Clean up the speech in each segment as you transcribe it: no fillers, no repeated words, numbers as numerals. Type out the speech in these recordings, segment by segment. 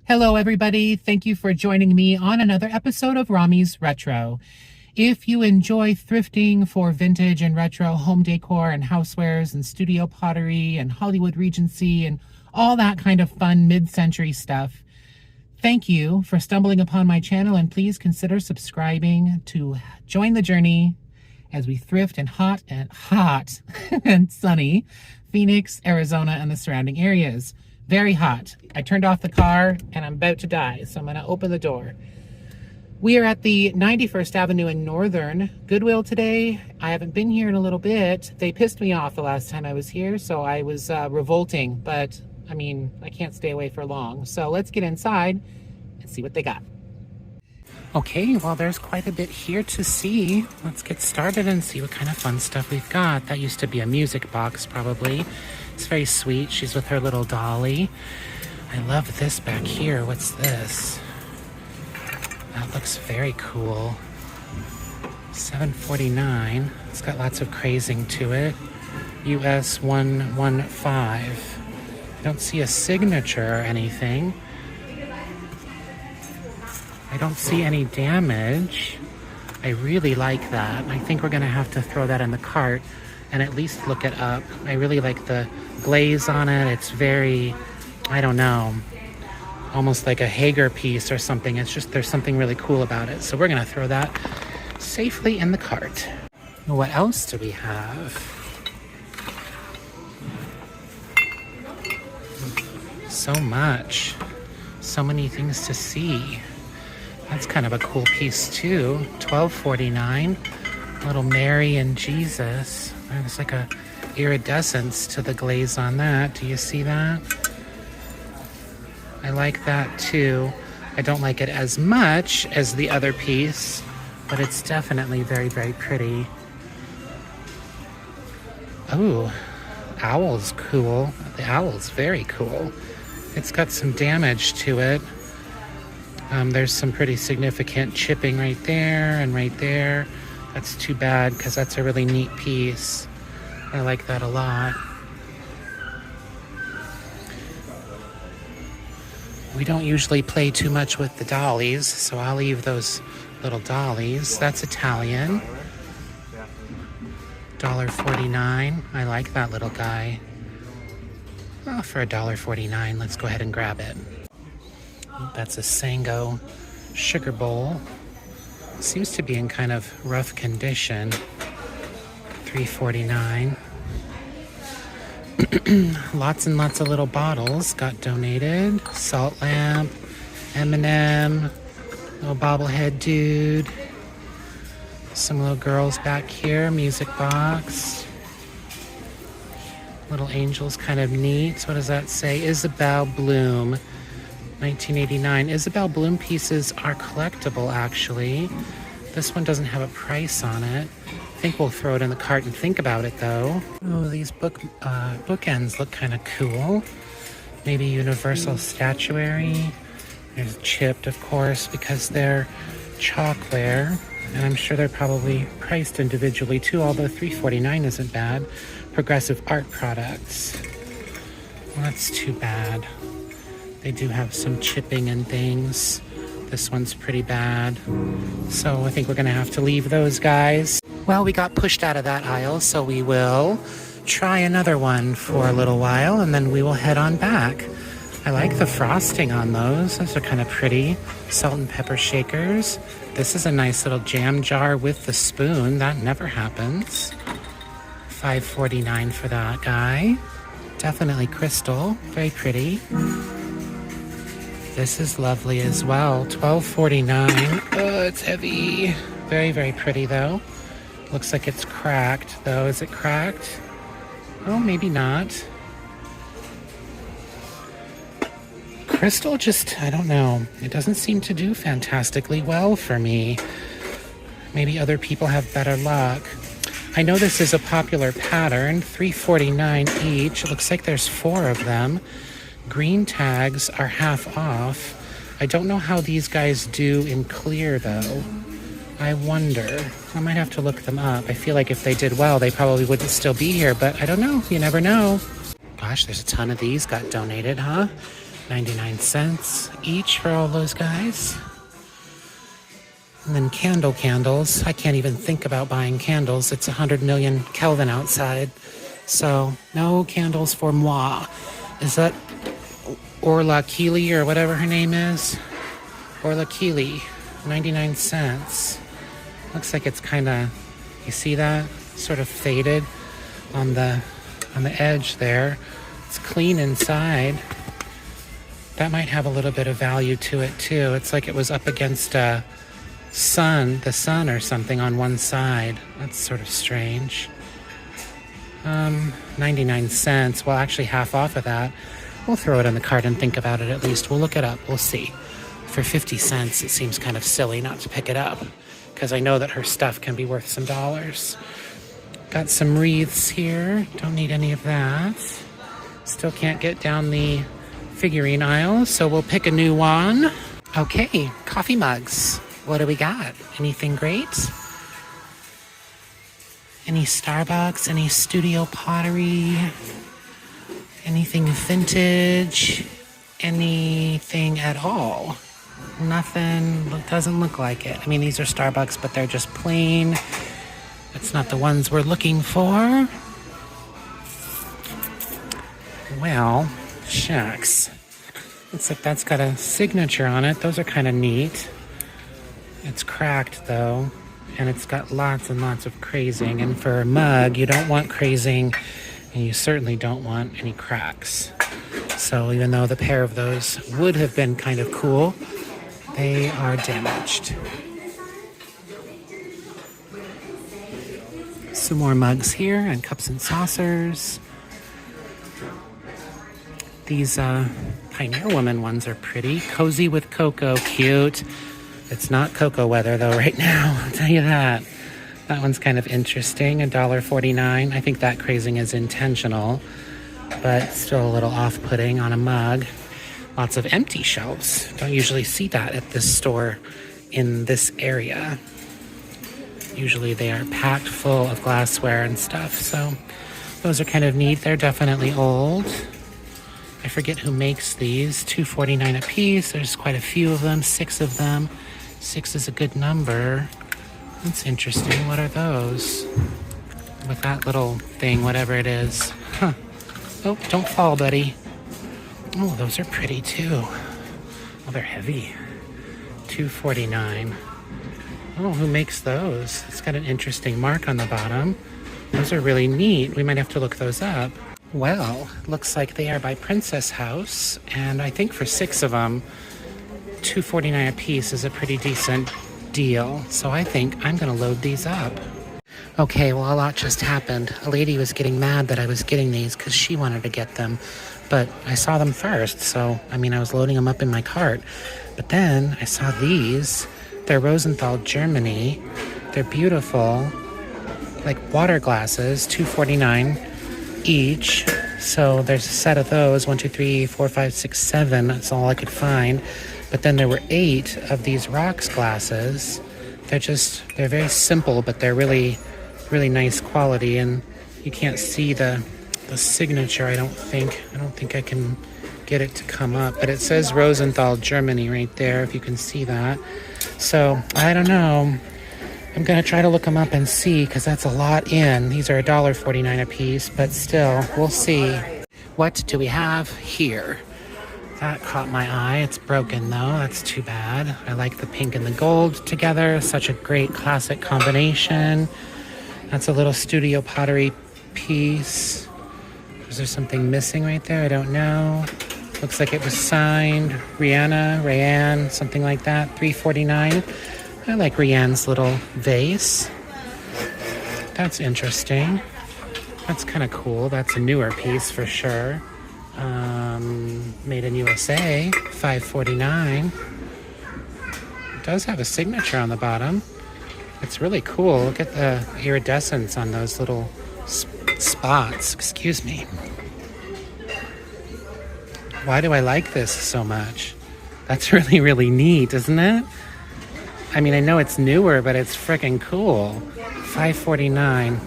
Hello, everybody. Thank you for joining me on another episode of Rami's Retro. If you enjoy thrifting for vintage and retro home decor and housewares and studio pottery and Hollywood Regency and all that kind of fun mid-century stuff, thank you for stumbling upon my channel, and please consider subscribing to join the journey as we thrift in hot and sunny Phoenix, Arizona, and the surrounding areas. Very hot. I turned off the car and I'm about to die, so I'm going to open the door. We are at the 91st Avenue in Northern Goodwill today. I haven't been here in a little bit. They pissed me off the last time I was here, so I was revolting, but I mean, I can't stay away for long. So let's get inside and see what they got. Okay, well, there's quite a bit here to see. Let's get started and see what kind of fun stuff we've got. That used to be a music box, probably. It's very sweet. She's with her little dolly. I love this back here. What's this? That looks very cool. $7.49. It's got lots of crazing to it. US 115. I don't see a signature or anything. I don't see any damage. I really like that. I think we're gonna have to throw that in the cart and at least look it up. I really like the glaze on it. It's very, I don't know, almost like a Hager piece or something. It's just, there's something really cool about it. So we're gonna throw that safely in the cart. What else do we have? So much. So many things to see. That's kind of a cool piece too. $12.49. Little Mary and Jesus. There's like a iridescence to the glaze on that. Do you see that? I like that too. I don't like it as much as the other piece, but it's definitely very, very pretty. Oh, owl's cool. The owl's very cool. It's got some damage to it. There's some pretty significant chipping right there and right there. That's too bad because that's a really neat piece. I like that a lot. We don't usually play too much with the dollies, so I'll leave those little dollies. That's Italian. $1.49. I like that little guy. Well, for $1.49, let's go ahead and grab it. That's a Sango sugar bowl. Seems to be in kind of rough condition. $3.49. Lots and lots of little bottles got donated. Salt lamp, M&M, little bobblehead dude. Some little girls back here, music box. Little angels, kind of neat. What does that say? Isabel Bloom. 1989. Isabel Bloom pieces are collectible, actually. This one doesn't have a price on it. I think we'll throw it in the cart and think about it, though. Oh, these bookends look kind of cool. Maybe universal statuary. There's chipped, of course, because they're chalkware. And I'm sure they're probably priced individually, too, although $3.49 isn't bad. Progressive art products. Well, that's too bad. They do have some chipping and things. This one's pretty bad. So I think we're gonna have to leave those guys. Well, we got pushed out of that aisle, so we will try another one for a little while and then we will head on back. I like the frosting on those. Those are kind of pretty. Salt and pepper shakers. This is a nice little jam jar with the spoon. That never happens. $5.49 for that guy. Definitely crystal. Very pretty. This is lovely as well. $12.49. Oh, it's heavy. Very, very pretty though. Looks like it's cracked though. Is it cracked? Oh, maybe not. Crystal just, I don't know. It doesn't seem to do fantastically well for me. Maybe other people have better luck. I know this is a popular pattern. $3.49 each. It looks like there's 4 of them. Green tags are half off. I don't know how these guys do in clear though. I wonder. I might have to look them up. I feel like if they did well, they probably wouldn't still be here, but I don't know. You never know. Gosh, there's a ton of these got donated, huh? 99 cents each for all those guys. And then candles. I can't even think about buying candles. It's 100 million Kelvin outside. So no candles for moi. Is that Orla Keeley or whatever her name is? Orla Keeley, 99 cents. Looks like it's kind of, you see that? Sort of faded on the edge there. It's clean inside. That might have a little bit of value to it too. It's like it was up against the sun or something on one side. That's sort of strange. 99 cents. Well, actually half off of that. We'll throw it in the cart and think about it at least. We'll look it up. We'll see. For 50 cents, it seems kind of silly not to pick it up because I know that her stuff can be worth some dollars. Got some wreaths here. Don't need any of that. Still can't get down the figurine aisle, so we'll pick a new one. Okay, coffee mugs. What do we got? Anything great? Any Starbucks? Any studio pottery? Anything vintage? Anything at all? Nothing. Doesn't look like it. I mean, these are Starbucks, but they're just plain. It's not the ones we're looking for. Well, shucks. Looks like that's got a signature on it. Those are kind of neat. It's cracked though, and it's got lots and lots of crazing. And for a mug, you don't want crazing, and you certainly don't want any cracks. So even though the pair of those would have been kind of cool, they are damaged. Some more mugs here and cups and saucers. These Pioneer Woman ones are pretty. Cozy with cocoa, cute. It's not cocoa weather though right now, I'll tell you that. That one's kind of interesting, $1.49. I think that crazing is intentional, but still a little off-putting on a mug. Lots of empty shelves. Don't usually see that at this store in this area. Usually they are packed full of glassware and stuff, so those are kind of neat. They're definitely old. I forget who makes these. $2.49 a piece. There's quite a few of them, 6 of them. 6 is a good number. That's interesting. What are those? With that little thing, whatever it is. Huh. Oh, don't fall, buddy. Oh, those are pretty too. Oh, they're heavy. $2.49. Oh, who makes those? It's got an interesting mark on the bottom. Those are really neat. We might have to look those up. Well, looks like they are by Princess House, and I think for 6 of them, $2.49 a piece is a pretty decent deal. So I think I'm going to load these up. Okay, well, a lot just happened. A lady was getting mad that I was getting these because she wanted to get them, but I saw them first, so, I mean, I was loading them up in my cart. But then I saw these. They're Rosenthal, Germany. They're beautiful, like water glasses, $2.49 each. So there's a set of those, 1, 2, 3, 4, 5, 6, 7. That's all I could find. But then there were 8 of these rocks glasses. They're very simple, but they're really, really nice quality. And you can't see the signature, I don't think I can get it to come up. But it says Rosenthal, Germany right there, if you can see that. So, I don't know. I'm going to try to look them up and see, because that's a lot in. These are $1.49 a piece, but still, we'll see. What do we have here? That caught my eye. It's broken, though. That's too bad. I like the pink and the gold together. Such a great classic combination. That's a little studio pottery piece. Is there something missing right there? I don't know. Looks like it was signed. Rayanne, something like that. $3.49. I like Rianne's little vase. That's interesting. That's kind of cool. That's a newer piece for sure. Made in USA, $5.49. It does have a signature on the bottom. It's really cool. Look at the iridescence on those little spots. Excuse me. Why do I like this so much? That's really, really neat, isn't it? I mean, I know it's newer, but it's freaking cool. $5.49.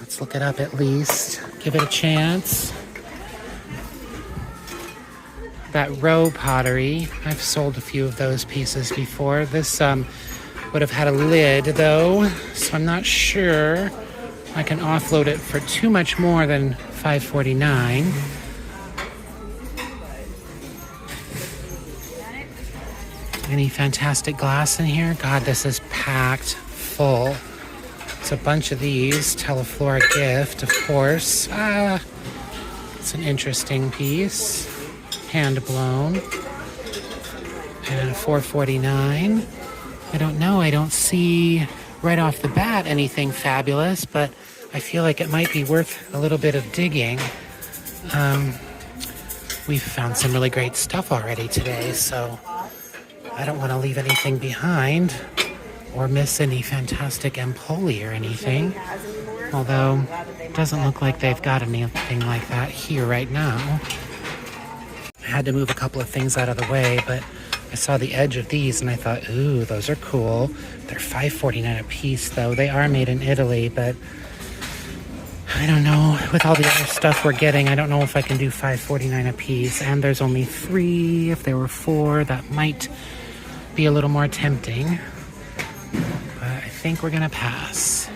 Let's look it up at least. Give it a chance. that row pottery. I've sold a few of those pieces before. This would have had a lid though, so I'm not sure I can offload it for too much more than $5.49. Any fantastic glass in here? God, this is packed full. It's a bunch of these. Teleflora gift, of course. It's an interesting piece. Hand blown. And $4.49. I don't know. I don't see right off the bat anything fabulous, but I feel like it might be worth a little bit of digging. We've found some really great stuff already today, so I don't want to leave anything behind or miss any fantastic Empoli or anything. Although, it doesn't look like they've got anything like that here right now. I had to move a couple of things out of the way, but I saw the edge of these and I thought, ooh, those are cool. They're $5.49 a piece though. They are made in Italy, but I don't know. With all the other stuff we're getting, I don't know if I can do $5.49 a piece. And there's only 3. If there were 4, that might be a little more tempting. But I think we're gonna pass.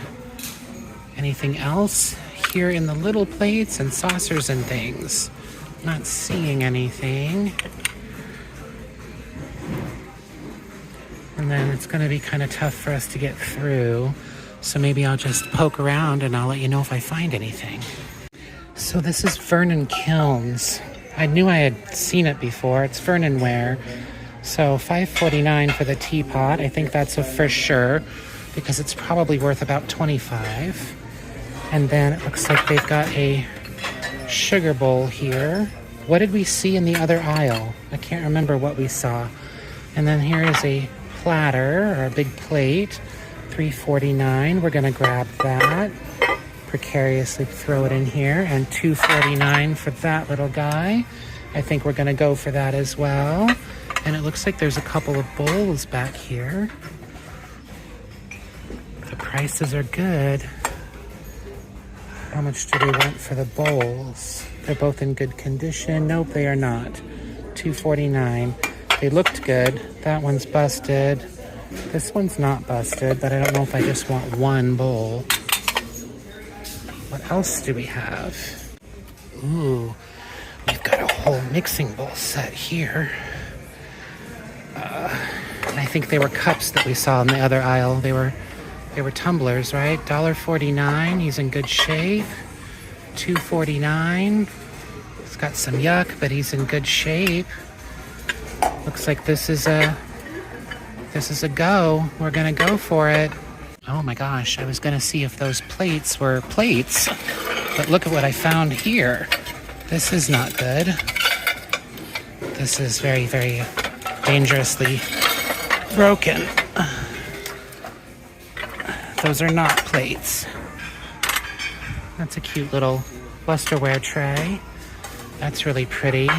Anything else here in the little plates and saucers and things? Not seeing anything. And then it's going to be kind of tough for us to get through. So maybe I'll just poke around and I'll let you know if I find anything. So this is Vernon Kilns. I knew I had seen it before. It's Vernonware. So $5.49 for the teapot. I think that's a for sure because it's probably worth about $25. And then it looks like they've got a sugar bowl here. What did we see in the other aisle? I can't remember what we saw. And then here is a platter or a big plate, $3.49. We're gonna grab that, precariously throw it in here, and $2.49 for that little guy. I think we're gonna go for that as well. And it looks like there's a couple of bowls back here. The prices are good. How much do they want for the bowls? They're both in good condition. Nope, they are not. $2.49. They looked good. That one's busted. This one's not busted, but I don't know if I just want one bowl. What else do we have? Ooh, we've got a whole mixing bowl set here. And I think they were cups that we saw in the other aisle. They were tumblers, right? $1.49. He's in good shape. $2.49. He's got some yuck, but he's in good shape. Looks like this is a go. We're gonna go for it. Oh my gosh, I was gonna see if those plates were plates, but look at what I found here. This is not good. This is very, very dangerously broken. Those are not plates. That's a cute little Lusterware tray. That's really pretty.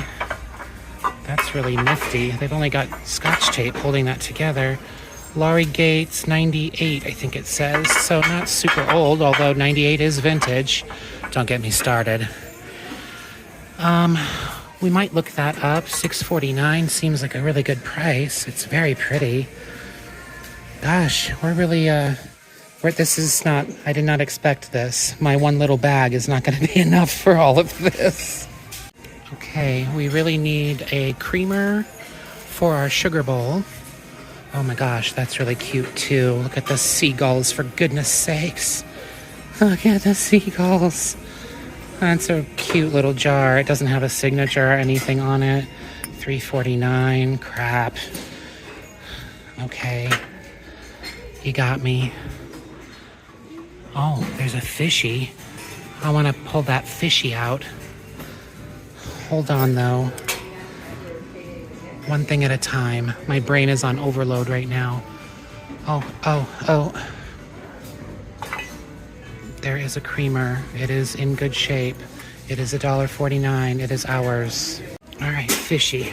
That's really nifty. They've only got Scotch tape holding that together. Laurie Gates, 98, I think it says. So not super old, although 98 is vintage. Don't get me started. We might look that up. $6.49 seems like a really good price. It's very pretty. Gosh, we're really, this is not, I did not expect this. My one little bag is not going to be enough for all of this. Okay, we really need a creamer for our sugar bowl. Oh my gosh, that's really cute too. Look at the seagulls, for goodness sakes. Look at the seagulls. That's a cute little jar. It doesn't have a signature or anything on it. $3.49, crap. Okay, you got me. Oh, there's a fishy. I want to pull that fishy out. Hold on, though. One thing at a time. My brain is on overload right now. Oh. There is a creamer. It is in good shape. It is $1.49. It is ours. All right, fishy.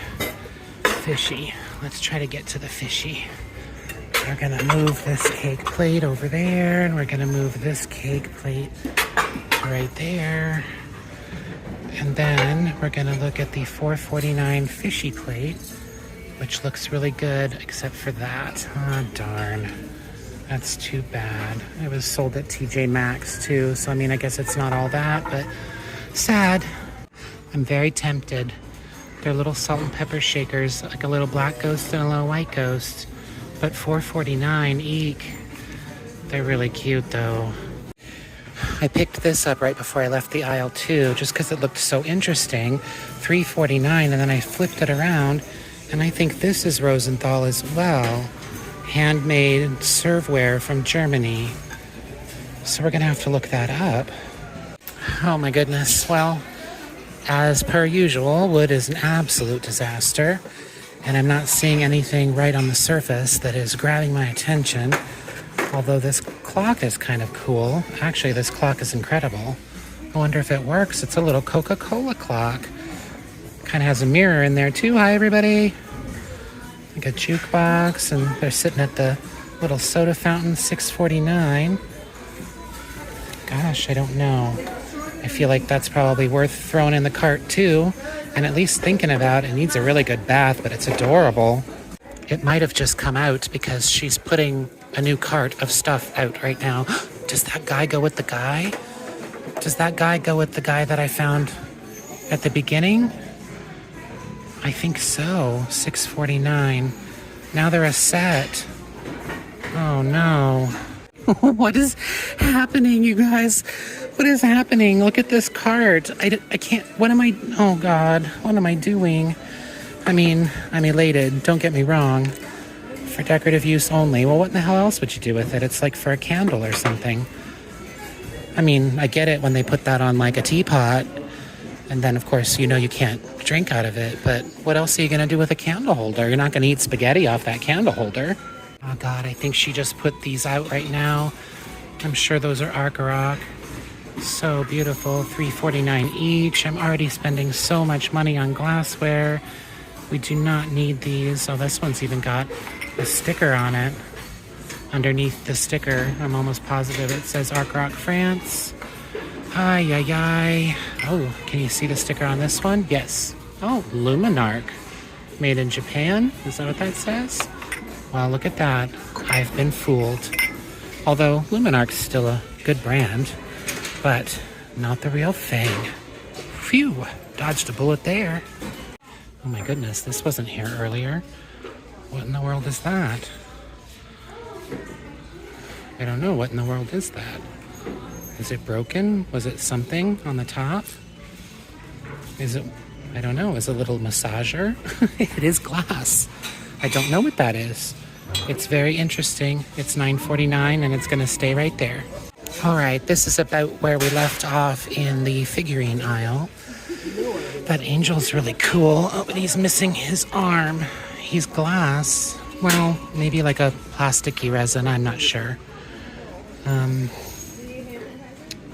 Fishy. Let's try to get to the fishy. We're gonna move this cake plate over there, and we're gonna move this cake plate right there. And then we're gonna look at the $4.49 fishy plate, which looks really good, except for that. Oh, darn. That's too bad. It was sold at TJ Maxx too, so I mean, I guess it's not all that, but sad. I'm very tempted. They're little salt and pepper shakers, like a little black ghost and a little white ghost, but $4.49 each. They're really cute though. I picked this up right before I left the aisle too, just because it looked so interesting. $3.49, and then I flipped it around, and I think this is Rosenthal as well. Handmade Serveware from Germany. So we're gonna have to look that up. Oh my goodness. Well, as per usual, wood is an absolute disaster, and I'm not seeing anything right on the surface that is grabbing my attention. Although this clock is kind of cool. Actually, this clock is incredible. I wonder if it works. It's a little Coca-Cola clock. Kind of has a mirror in there too. Hi, everybody. Like a jukebox, and they're sitting at the little soda fountain, $6.49. Gosh, I don't know. I feel like that's probably worth throwing in the cart too, and at least thinking about. It needs a really good bath, but it's adorable. It might have just come out because she's putting a new cart of stuff out right now. Does that guy go with the guy? Does that guy go with the guy that I found at the beginning? I think so. $6.49. Now they're a set. Oh no. What is happening, you guys? What is happening? Look at this cart. I can't. What am I? Oh God. What am I doing? I mean, I'm elated. Don't get me wrong. For decorative use only. Well, what in the hell else would you do with it? It's like for a candle or something. I mean, I get it when they put that on like a teapot, and then of course you know you can't drink out of it, but what else are you gonna do with a candle holder? You're not gonna eat spaghetti off that candle holder. Oh God, I think she just put these out right now. I'm sure those are Arc. So beautiful. $3.49 each. I'm already spending so much money on glassware. We do not need these. Oh, this one's even got a sticker on it. Underneath the sticker, I'm almost positive it says Arc France. Ay. Oh, can you see the sticker on this one? Yes. Oh, Luminarc. Made in Japan? Is that what that says? Well, look at that. I've been fooled. Although Luminarc's still a good brand, but not the real thing. Phew, dodged a bullet there. Oh my goodness, this wasn't here earlier. What in the world is that? I don't know. What in the world is that? Is it broken? Was it something on the top? Is it, I don't know, is it a little massager? It is glass. I don't know what that is. It's very interesting. It's $9.49 and it's gonna stay right there. All right, this is about where we left off in the figurine aisle. That angel's really cool. Oh, but he's missing his arm. He's glass. Well, maybe like a plasticky resin, I'm not sure.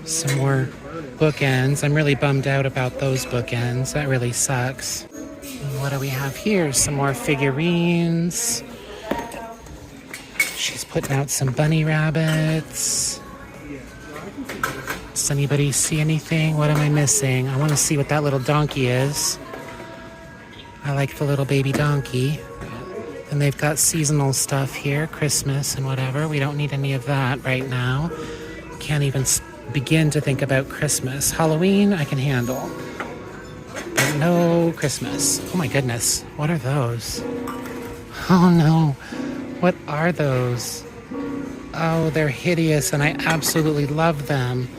Some more bookends. I'm really bummed out about those bookends. That really sucks. And what do we have here? Some more figurines. She's putting out some bunny rabbits. Does anybody see anything? What am I missing? I want to see what that little donkey is. I like the little baby donkey. And they've got seasonal stuff here, Christmas and whatever. We don't need any of that right now. Can't even begin to think about Christmas. Halloween, I can handle. But no Christmas. Oh my goodness. What are those? Oh no. What are those? Oh, they're hideous and I absolutely love them.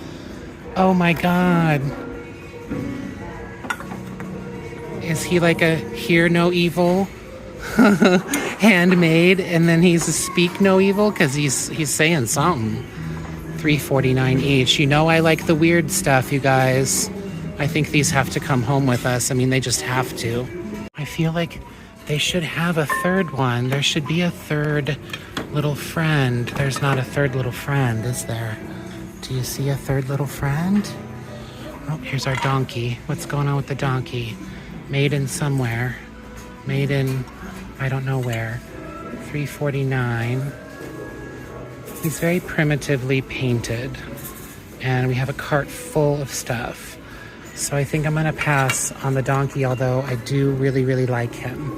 Oh my God. Is he like a hear no evil? Handmade, and then he's a speak no evil? Because he's saying something. $3.49 each. You know I like the weird stuff, you guys. I think these have to come home with us. I mean, they just have to. I feel like they should have a third one. There should be a third little friend. There's not a third little friend, is there? Do you see a third little friend? Oh, here's our donkey. What's going on with the donkey? Made in somewhere. Made in, I don't know where. $3.49. He's very primitively painted. And we have a cart full of stuff. So I think I'm gonna pass on the donkey, although I do really, really like him.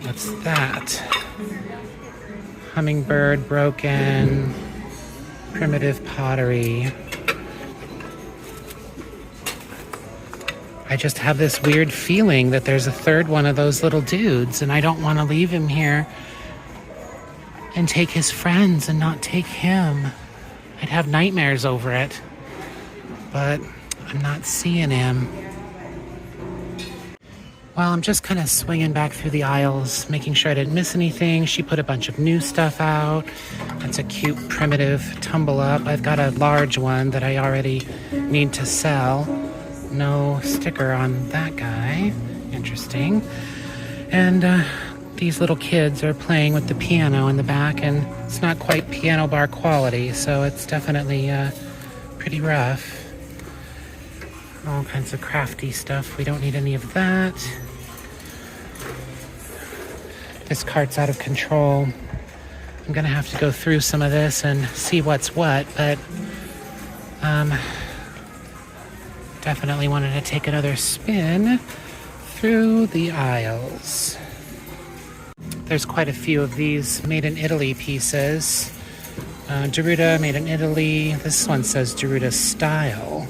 What's that? Hummingbird, broken, primitive pottery. I just have this weird feeling that there's a third one of those little dudes, and I don't want to leave him here and take his friends and not take him. I'd have nightmares over it, but I'm not seeing him. Well, I'm just kind of swinging back through the aisles, making sure I didn't miss anything. She put a bunch of new stuff out. That's a cute primitive tumble up. I've got a large one that I already need to sell. No sticker on that guy. Interesting. And these little kids are playing with the piano in the back, and it's not quite piano bar quality, so it's definitely pretty rough. All kinds of crafty stuff. We don't need any of that. This cart's out of control. I'm gonna have to go through some of this and see what's what, but definitely wanted to take another spin through the aisles. There's quite a few of these made in Italy pieces. Deruta made in Italy. This one says Deruta style,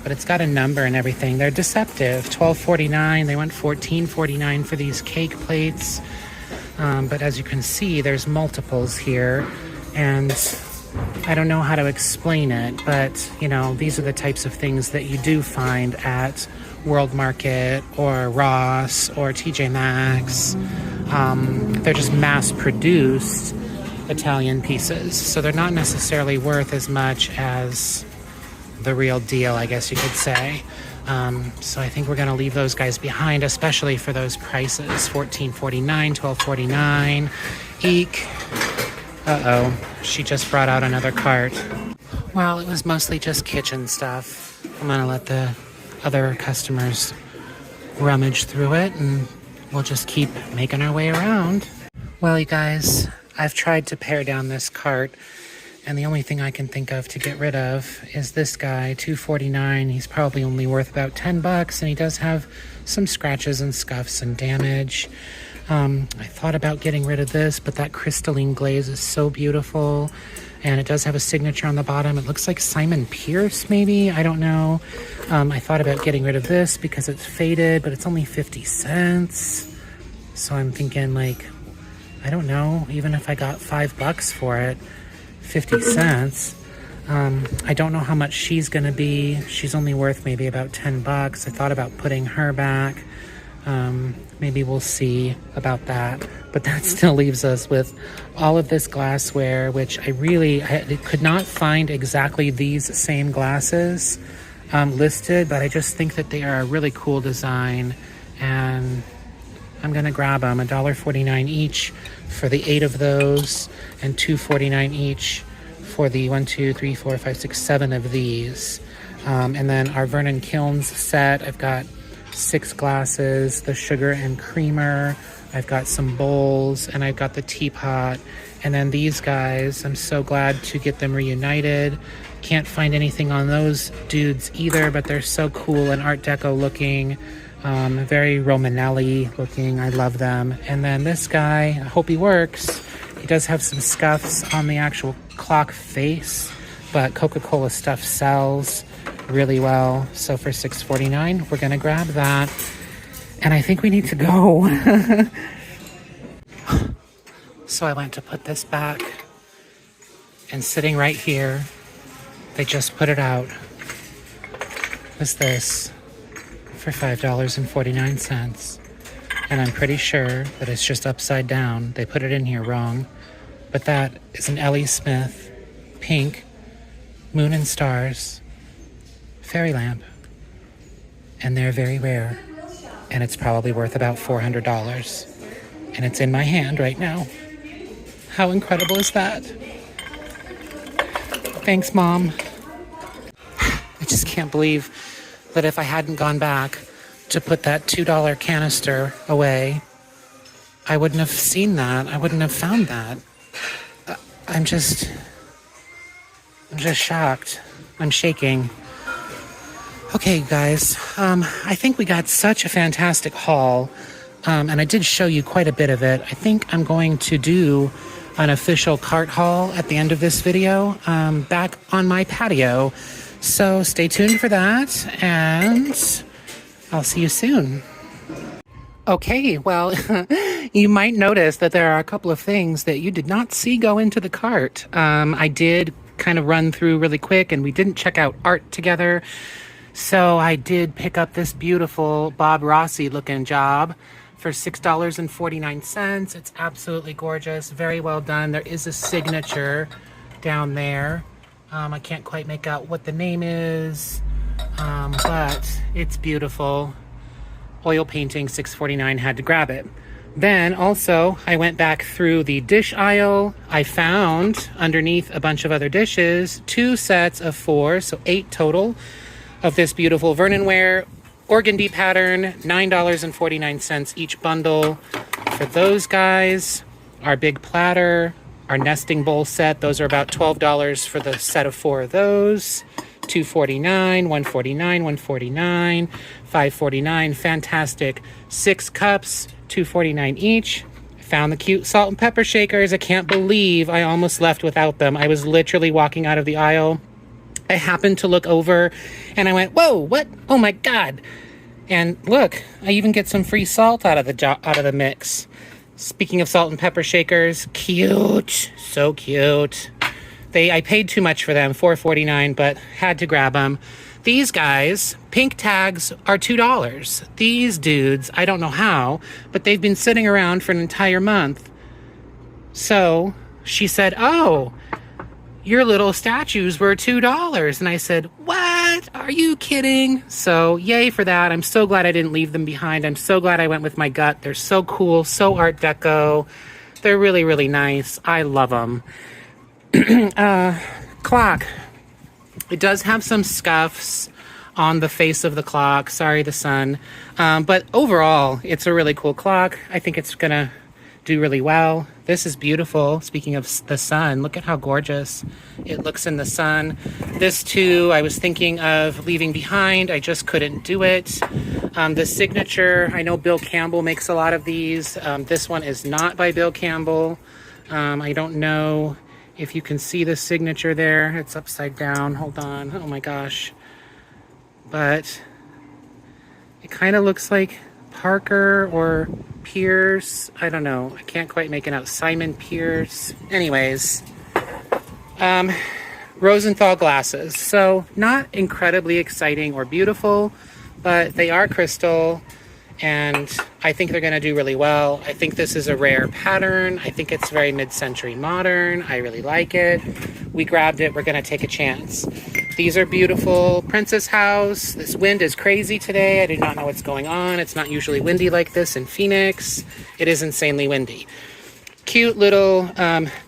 but it's got a number and everything. They're deceptive. $12.49. They went $14.49 for these cake plates. But as you can see, there's multiples here, and I don't know how to explain it, but you know, these are the types of things that you do find at World Market or Ross or TJ Maxx. They're just mass-produced Italian pieces, so they're not necessarily worth as much as the real deal, I guess you could say. So I think we're going to leave those guys behind, especially for those prices. $14.49, $12.49. Eek. Uh-oh, she just brought out another cart. Well, it was mostly just kitchen stuff. I'm going to let the other customers rummage through it, and we'll just keep making our way around. Well, you guys, I've tried to pare down this cart, and the only thing I can think of to get rid of is this guy, $2.49. He's probably only worth about $10, and he does have some scratches and scuffs and damage. I thought about getting rid of this, but that crystalline glaze is so beautiful, and it does have a signature on the bottom. It looks like Simon Pierce, maybe? I don't know. I thought about getting rid of this because it's faded, but it's only 50 cents. So I'm thinking, like, I don't know, even if I got $5 for it, 50 cents. I don't know how much she's going to be. She's only worth maybe about $10. I thought about putting her back. Maybe we'll see about that. But that still leaves us with all of this glassware, which I could not find exactly these same glasses listed, but I just think that they are a really cool design, and I'm going to grab them. $1.49 each for the 8 of those, and $2.49 each for the 7 of these. And then our Vernon Kilns set, I've got 6 glasses, the sugar and creamer, I've got some bowls, and I've got the teapot. And then these guys, I'm so glad to get them reunited. Can't find anything on those dudes either, but they're so cool and Art Deco looking. Very Romanelli looking. I love them. And then this guy, I hope he works. He does have some scuffs on the actual clock face, but Coca-Cola stuff sells really well. So for $6.49, we're gonna grab that. And I think we need to go. So I went to put this back, and sitting right here, they just put it out. What's this? For $5.49. And I'm pretty sure that it's just upside down. They put it in here wrong. But that is an Ellie Smith pink moon and stars fairy lamp. And they're very rare. And it's probably worth about $400. And it's in my hand right now. How incredible is that? Thanks, Mom. I just can't believe that if I hadn't gone back to put that $2 canister away, I wouldn't have seen that. I wouldn't have found that. I'm just shocked. I'm shaking. Okay, guys, I think we got such a fantastic haul, and I did show you quite a bit of it. I think I'm going to do an official cart haul at the end of this video, back on my patio. So stay tuned for that, and I'll see you soon. Okay, well, you might notice that there are a couple of things that you did not see go into the cart. I did kind of run through really quick, and we didn't check out art together. So I did pick up this beautiful Bob Rossi looking job for $6.49. It's absolutely gorgeous. Very well done. There is a signature down there. I can't quite make out what the name is, but it's beautiful. Oil painting, $6.49, had to grab it. Then also I went back through the dish aisle. I found underneath a bunch of other dishes 2 sets of 4, so 8 total, of this beautiful Vernonware organdy pattern, $9.49 each bundle for those guys. Our big platter, our nesting bowl set, those are about $12 for the set of 4 of those. $2.49, $1.49, $1.49, $5.49. Fantastic. 6 cups, $2.49 each. Found the cute salt and pepper shakers. I can't believe I almost left without them. I was literally walking out of the aisle. I happened to look over and I went, whoa, what? Oh my God. And look, I even get some free salt out of the mix. Speaking of salt and pepper shakers, cute, so cute. I paid too much for them, $4.49, but had to grab them. These guys, pink tags are $2. These dudes, I don't know how, but they've been sitting around for an entire month. So she said, oh, your little statues were $2. And I said, what? Are you kidding? So yay for that. I'm so glad I didn't leave them behind. I'm so glad I went with my gut. They're so cool, so Art Deco. They're really, really nice. I love them. Clock. It does have some scuffs on the face of the clock. Sorry, the sun. But overall, it's a really cool clock. I think it's gonna do really well. This is beautiful. Speaking of the sun, look at how gorgeous it looks in the sun. This too, I was thinking of leaving behind. I just couldn't do it. The signature, I know Bill Campbell makes a lot of these. This one is not by Bill Campbell. I don't know if you can see the signature there. It's upside down. Hold on. Oh my gosh. But it kind of looks like Parker or Pierce. I don't know. I can't quite make it out. Simon Pierce. Anyways. Rosenthal glasses. So not incredibly exciting or beautiful, but they are crystal. And I think they're going to do really well. I think this is a rare pattern. I think it's very mid-century modern. I really like it. We grabbed it. We're going to take a chance. These are beautiful. Princess House. This wind is crazy today. I do not know what's going on. It's not usually windy like this in Phoenix. It is insanely windy. Cute little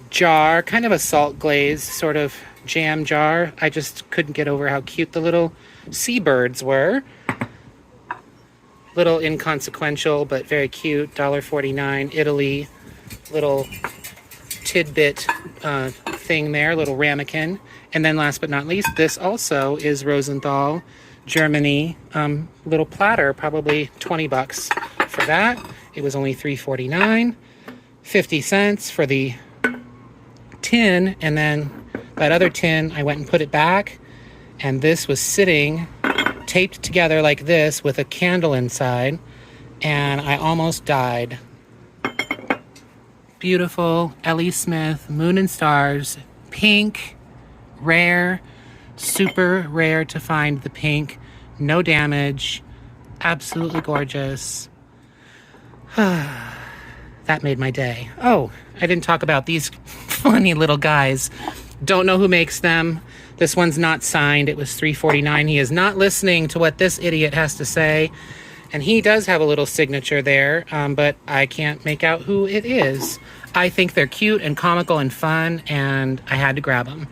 jar. Kind of a salt glaze sort of jam jar. I just couldn't get over how cute the little seabirds were. Little inconsequential, but very cute. $1.49, Italy. Little tidbit thing there, little ramekin. And then last but not least, this also is Rosenthal, Germany. Little platter, probably 20 bucks for that. It was only $3.49. 50 cents for the tin. And then that other tin, I went and put it back. And this was sitting taped together like this with a candle inside, and I almost died. Beautiful Ellie Smith, Moon and Stars, pink, rare, super rare to find the pink, no damage, absolutely gorgeous. That made my day. Oh, I didn't talk about these funny little guys. Don't know who makes them. This one's not signed. It was $3.49. He is not listening to what this idiot has to say. And he does have a little signature there, but I can't make out who it is. I think they're cute and comical and fun, and I had to grab them.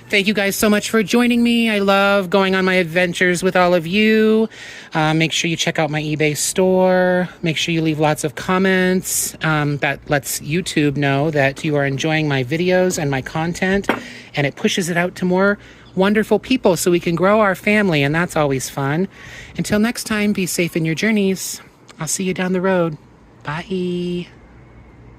Thank you guys so much for joining me. I love going on my adventures with all of you. Make sure you check out my eBay store. Make sure you leave lots of comments. That lets YouTube know that you are enjoying my videos and my content, and it pushes it out to more wonderful people so we can grow our family, and that's always fun. Until next time, be safe in your journeys. I'll see you down the road. Bye.